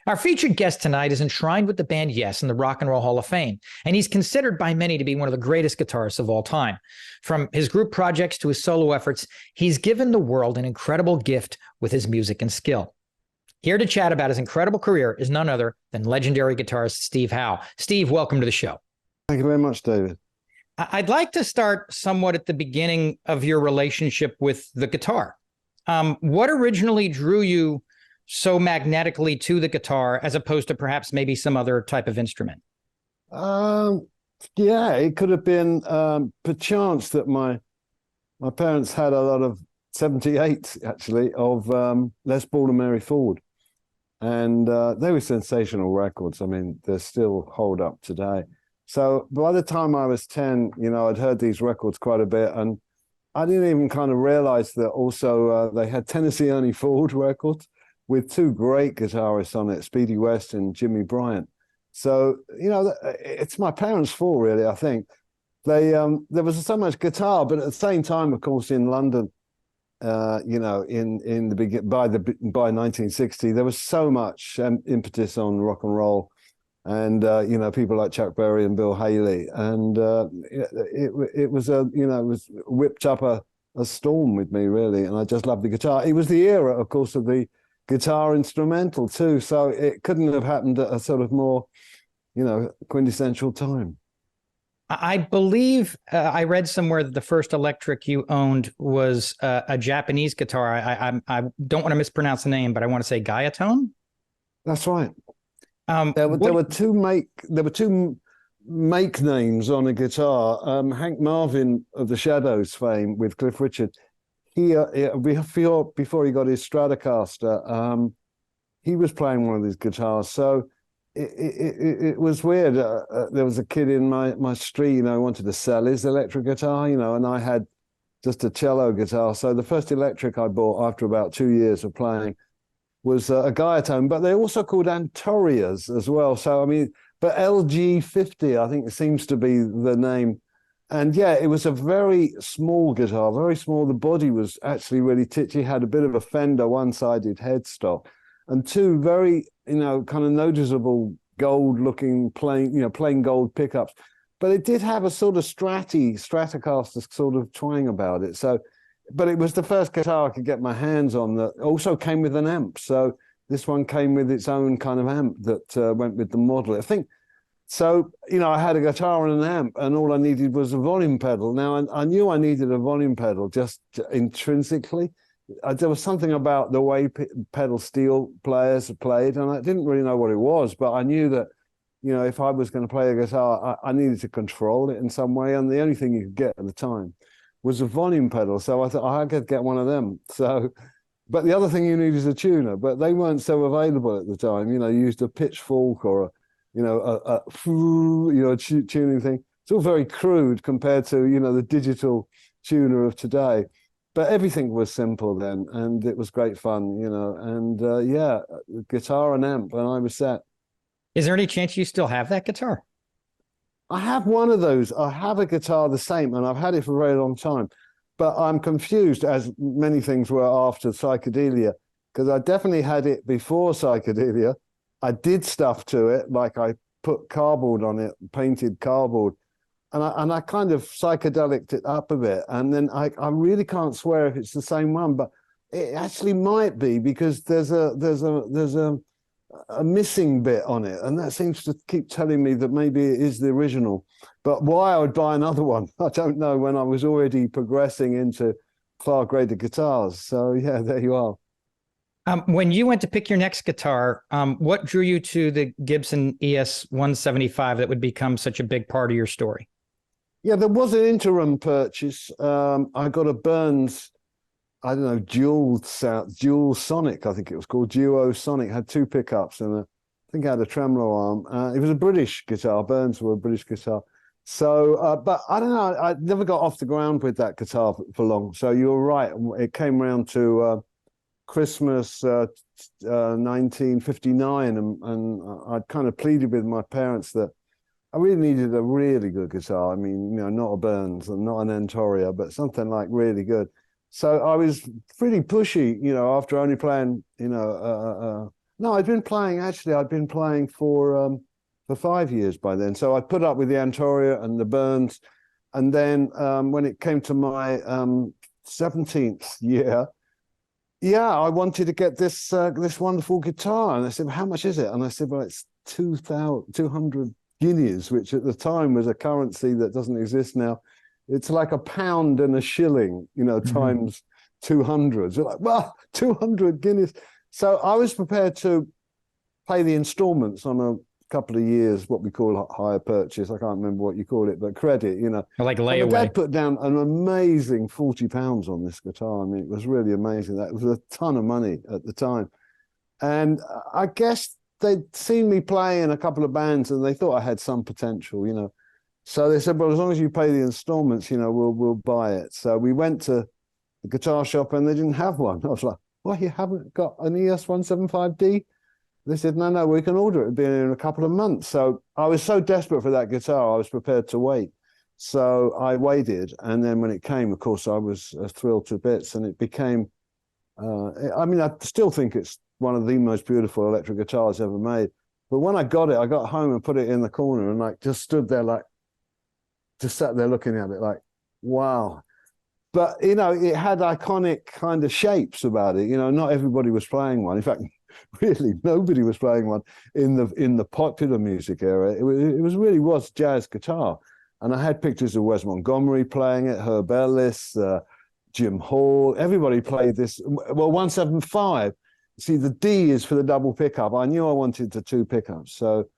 Our featured guest tonight is enshrined with the band Yes in the Rock and Roll Hall of Fame, and he's considered by many to be one of the greatest guitarists of all time. From his group projects to his solo efforts, he's given the world an incredible gift with his music and skill. Here to chat about his incredible career is none other than legendary guitarist Steve Howe. Steve, welcome to the show. Thank you very much, David. I'd like to start somewhat at the beginning of your relationship with the guitar. What originally drew you so magnetically to the guitar as opposed to perhaps maybe some other type of instrument? Yeah, it could have been perchance that my parents had a lot of 78 actually of Les Paul and Mary Ford, and they were sensational records. I mean, they still hold up today. So by the time I was 10, I'd heard these records quite a bit, and I didn't even kind of realize that also they had Tennessee Ernie Ford records with two great guitarists on it, Speedy West and Jimmy Bryant. So, it's my parents' fault, really, I think. There was so much guitar, but at the same time, of course, in London, by 1960, there was so much impetus on rock and roll, and people like Chuck Berry and Bill Haley, and it was whipped up a storm with me, really, and I just loved the guitar. It was the era, of course, of the guitar instrumental too, so it couldn't have happened at a sort of more, quintessential time. I believe I read somewhere that the first electric you owned was a Japanese guitar. I don't want to mispronounce the name, but I want to say Gaiatone. That's right. There were two make names on a guitar. Hank Marvin of the Shadows fame with Cliff Richard. Before he got his Stratocaster, he was playing one of these guitars. So it was weird. There was a kid in my street, wanted to sell his electric guitar, and I had just a cello guitar. So the first electric I bought after about 2 years of playing was a Gaiatone, but they're also called Antorias as well. So, but LG50, I think it seems to be the name. And yeah, it was a very small guitar, very small. The body was actually really titchy, had a bit of a Fender one-sided headstock, and two very, kind of noticeable gold-looking plain gold pickups. But it did have a sort of Stratocaster sort of twang about it. So, but it was the first guitar I could get my hands on that also came with an amp. So this one came with its own kind of amp that went with the model. I think. So, I had a guitar and an amp, and all I needed was a volume pedal. Now, I knew I needed a volume pedal just intrinsically. There was something about the way pedal steel players played, and I didn't really know what it was, but I knew that, if I was going to play a guitar, I needed to control it in some way, and the only thing you could get at the time was a volume pedal. So I thought I could get one of them. So, but the other thing you need is a tuner, but they weren't so available at the time. You used a pitchfork or a tuning thing. It's all very crude compared to, the digital tuner of today. But everything was simple then, and it was great fun, and guitar and amp, and I was set. Is there any chance you still have that guitar? I have one of those. I have a guitar the same, and I've had it for a very long time. But I'm confused, as many things were after psychedelia, because I definitely had it before psychedelia. I did stuff to it, like I put cardboard on it, painted cardboard, and I kind of psychedeliced it up a bit. And then I really can't swear if it's the same one, but it actually might be, because there's a missing bit on it, and that seems to keep telling me that maybe it is the original. But why I would buy another one, I don't know, when I was already progressing into far greater guitars. So yeah, there you are. When you went to pick your next guitar, what drew you to the Gibson ES-175 that would become such a big part of your story? Yeah, there was an interim purchase. I got a Burns, I don't know, dual Sonic, I think it was called, Duo Sonic. Had two pickups, and I think it had a tremolo arm. It was a British guitar. Burns were a British guitar. So, but I don't know, I never got off the ground with that guitar for long. So you were right. It came around to Christmas 1959, and I'd kind of pleaded with my parents that I really needed a really good guitar. I mean, not a Burns and not an Antoria, but something like really good. So I was pretty pushy, after only playing, No, I'd been playing for 5 years by then. So I put up with the Antoria and the Burns. And then when it came to my 17th year, yeah, I wanted to get this this wonderful guitar. And they said, well, how much is it? And I said, well, it's 200 guineas, which at the time was a currency that doesn't exist now. It's like a pound and a shilling, you know, times 200. So like, well, 200 guineas. So I was prepared to pay the installments on a couple of years, what we call a hire purchase. I can't remember what you call it, but credit, you know. Like And my layaway. dad put down an amazing £40 on this guitar. I mean, it was really amazing. That was a ton of money at the time. And I guess they'd seen me play in a couple of bands and they thought I had some potential, you know. So they said, well, as long as you pay the installments, you know, we'll buy it. So we went to the guitar shop and they didn't have one. I was like, well, you haven't got an ES-175D? They said, no, we can order it. It'll be in a couple of months. So I was so desperate for that guitar, I was prepared to wait. So I waited. And then when it came, of course, I was thrilled to bits. And it became, I mean, I still think it's one of the most beautiful electric guitars ever made. But when I got it, I got home and put it in the corner and like just stood there like, just sat there looking at it like, wow. But, you know, it had iconic kind of shapes about it. You know, not everybody was playing one. In fact, really, nobody was playing one in the popular music era. It really was jazz guitar. And I had pictures of Wes Montgomery playing it, Herb Ellis, Jim Hall. Everybody played this. Well, 175. See, the D is for the double pickup. I knew I wanted the two pickups. So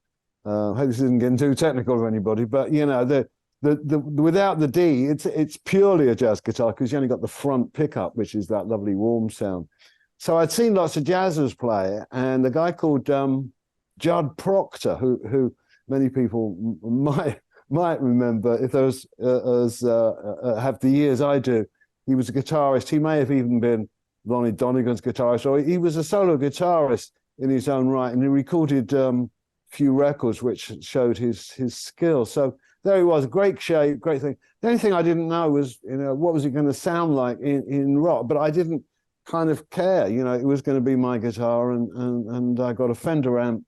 I hope this isn't getting too technical for anybody. But, you know, the without the D, it's purely a jazz guitar because you only got the front pickup, which is that lovely warm sound. So I'd seen lots of jazzers play it, and a guy called Judd Proctor, who many people might remember if those have the years I do. He was a guitarist. He may have even been Ronnie Donegan's guitarist, or he was a solo guitarist in his own right, and he recorded few records which showed his skill. So there he was, great shape, great thing. The only thing I didn't know was, you know, what was it going to sound like in rock, but I didn't kind of care, you know, it was going to be my guitar, and I got a Fender amp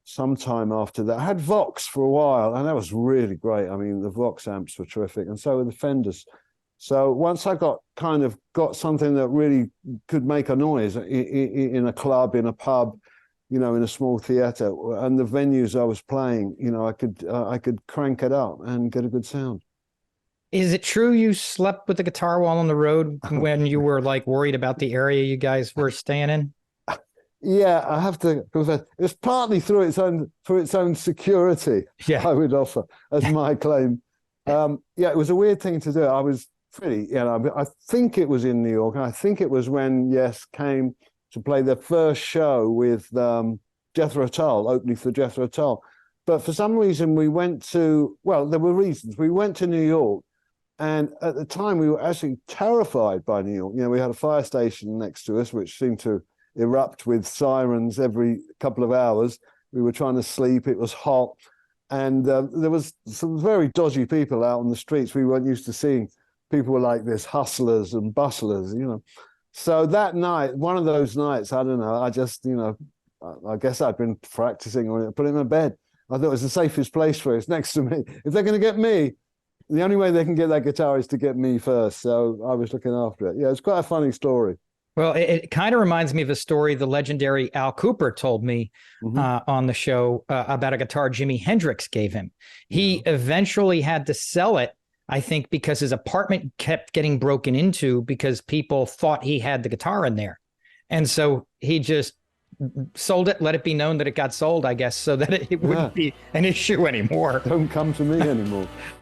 sometime after that. I had Vox for a while, and that was really great. I mean, the Vox amps were terrific, and so were the Fenders. So once I got something that really could make a noise in a club, in a pub, you know, in a small theater, and the venues I was playing, you know, I could crank it up and get a good sound. Is it true you slept with the guitar while on the road when you were like worried about the area you guys were staying in? Yeah, I have to confess, it's partly for its own security. Yeah. I would offer as my claim. Yeah, it was a weird thing to do. I was pretty, you know, I think it was in New York, and I think it was when Yes came to play their first show with Jethro Tull, opening for Jethro Tull. But for some reason we went to, well, there were reasons. We went to New York, and at the time we were actually terrified by New York. You know, we had a fire station next to us, which seemed to erupt with sirens every couple of hours. We were trying to sleep. It was hot. And there was some very dodgy people out on the streets. We weren't used to seeing people like this, hustlers and bustlers, you know. So that night, one of those nights, I don't know, I just, you know, I guess I'd been practicing on it, put it in my bed. I thought it was the safest place for it. It's next to me. If they're going to get me, the only way they can get that guitar is to get me first. So I was looking after it. Yeah, it's quite a funny story. Well, it kind of reminds me of a story the legendary Al Cooper told me on the show about a guitar Jimi Hendrix gave him. He eventually had to sell it, I think, because his apartment kept getting broken into because people thought he had the guitar in there. And so he just sold it, let it be known that it got sold, I guess, so that it wouldn't be an issue anymore. Don't come to me anymore.